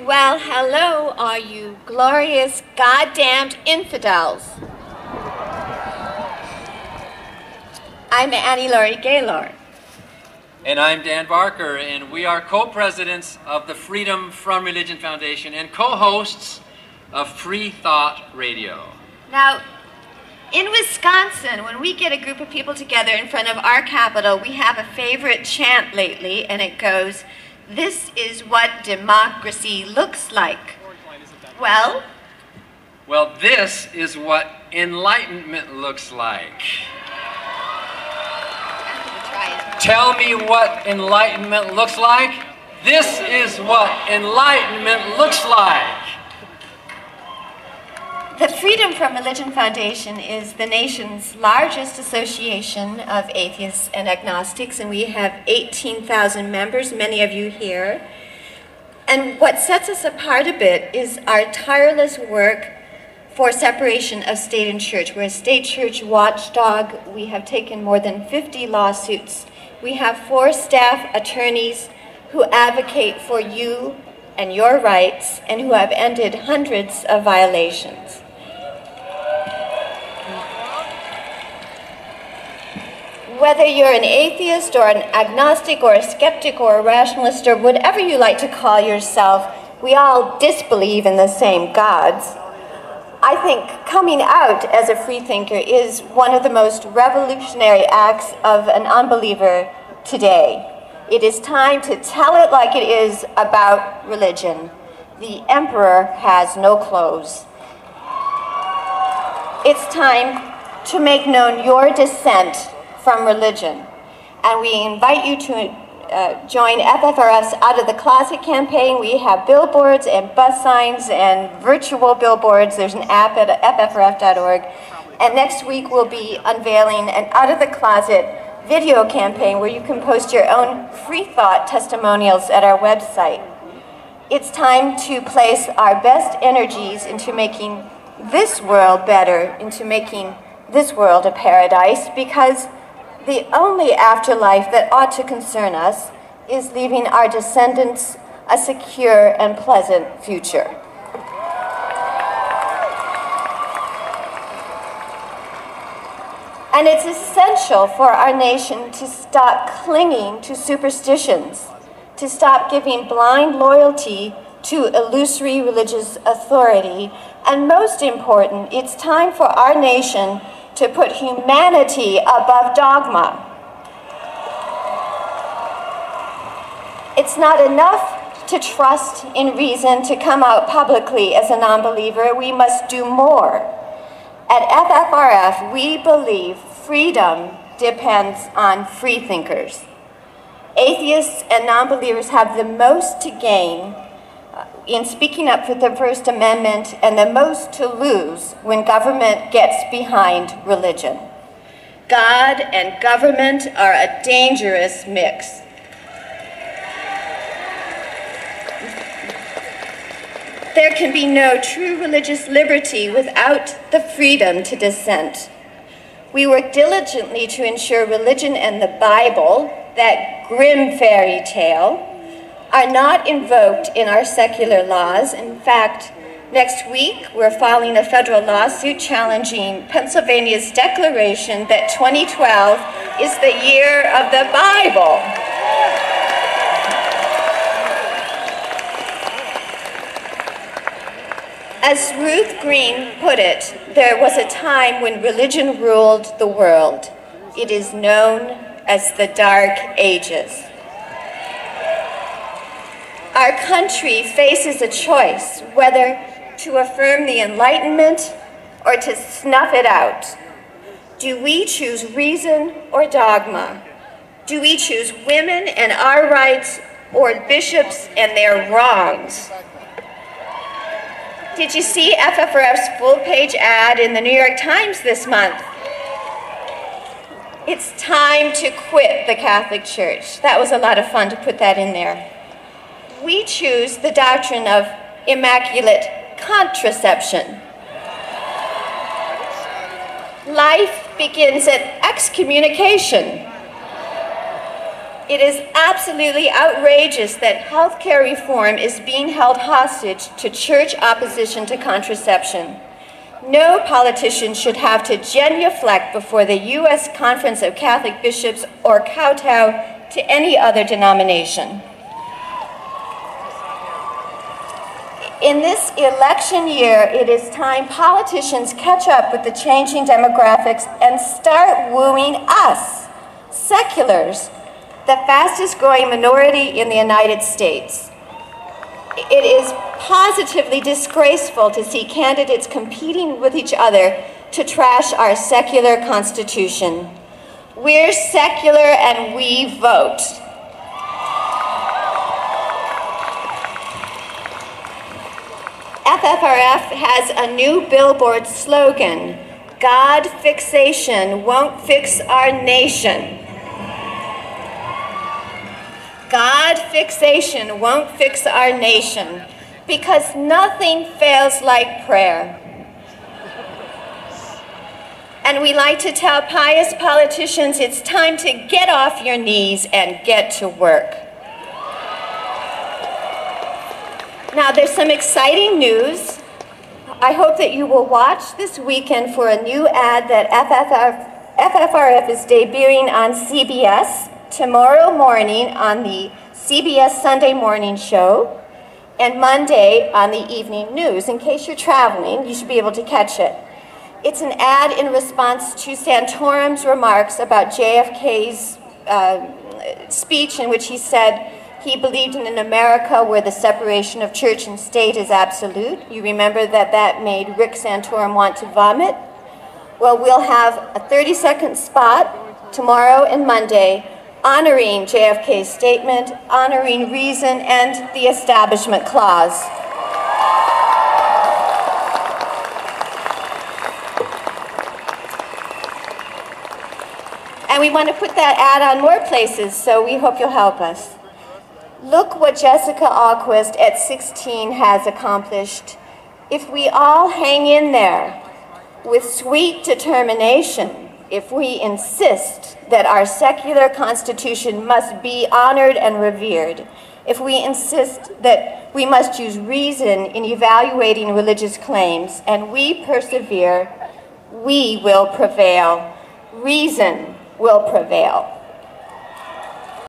Well, hello, all you glorious, goddamned infidels. I'm Laurie Gaylor. And I'm Dan Barker, and we are co-presidents of the Freedom from Religion Foundation and co-hosts of Free Thought Radio. Now, in Wisconsin, when we get a group of people together in front of our Capitol, we have a favorite chant lately, and it goes, "This is what democracy looks like." Well, this is what enlightenment looks like. Tell me what enlightenment looks like. This is what enlightenment looks like. The Freedom from Religion Foundation is the nation's largest association of atheists and agnostics, and we have 18,000 members, many of you here. And what sets us apart a bit is our tireless work for separation of state and church. We're a state church watchdog. We have taken more than 50 lawsuits. We have 4 staff attorneys who advocate for you and your rights and who have ended hundreds of violations. Whether you're an atheist or an agnostic or a skeptic or a rationalist or whatever you like to call yourself, we all disbelieve in the same gods. I think coming out as a freethinker is one of the most revolutionary acts of an unbeliever today. It is time to tell it like it is about religion. The emperor has no clothes. It's time to make known your dissent from religion. And we invite you to join FFRF's Out of the Closet campaign. We have billboards and bus signs and virtual billboards. There's an app at ffrf.org. And next week we'll be unveiling an Out of the Closet video campaign where you can post your own free thought testimonials at our website. It's time to place our best energies into making this world better, into making this world a paradise, because the only afterlife that ought to concern us is leaving our descendants a secure and pleasant future. And it's essential for our nation to stop clinging to superstitions, to stop giving blind loyalty to illusory religious authority, and most important, it's time for our nation to put humanity above dogma. It's not enough to trust in reason to come out publicly as a non-believer. We must do more. At FFRF, we believe freedom depends on freethinkers. Atheists and non-believers have the most to gain in speaking up for the First Amendment and the most to lose when government gets behind religion. God and government are a dangerous mix. There can be no true religious liberty without the freedom to dissent. We work diligently to ensure religion and the Bible, that grim fairy tale, are not invoked in our secular laws. In fact, next week we're filing a federal lawsuit challenging Pennsylvania's declaration that 2012 is the year of the Bible. As Ruth Green put it, there was a time when religion ruled the world. It is known as the Dark Ages. Our country faces a choice whether to affirm the Enlightenment or to snuff it out. Do we choose reason or dogma? Do we choose women and our rights or bishops and their wrongs? Did you see FFRF's full-page ad in the New York Times this month? It's time to quit the Catholic Church. That was a lot of fun to put that in there. We choose the doctrine of immaculate contraception. Life begins at excommunication. It is absolutely outrageous that healthcare reform is being held hostage to church opposition to contraception. No politician should have to genuflect before the U.S. Conference of Catholic Bishops or kowtow to any other denomination. In this election year, it is time politicians catch up with the changing demographics and start wooing us, seculars, the fastest growing minority in the United States. It is positively disgraceful to see candidates competing with each other to trash our secular Constitution. We're secular and we vote. FFRF has a new billboard slogan: God fixation won't fix our nation. God fixation won't fix our nation, because nothing fails like prayer. And we like to tell pious politicians it's time to get off your knees and get to work. Now, there's some exciting news. I hope that you will watch this weekend for a new ad that FFRF is debuting on CBS tomorrow morning on the CBS Sunday Morning Show and Monday on the evening news. In case you're traveling, you should be able to catch it. It's an ad in response to Santorum's remarks about JFK's speech, in which he said he believed in an America where the separation of church and state is absolute. You remember that made Rick Santorum want to vomit? Well, we'll have a 30-second spot tomorrow and Monday honoring JFK's statement, honoring reason and the Establishment Clause. And we want to put that ad on more places, so we hope you'll help us. Look what Jessica Alquist at 16 has accomplished. If we all hang in there with sweet determination, if we insist that our secular Constitution must be honored and revered, if we insist that we must use reason in evaluating religious claims, and we persevere, we will prevail. Reason will prevail.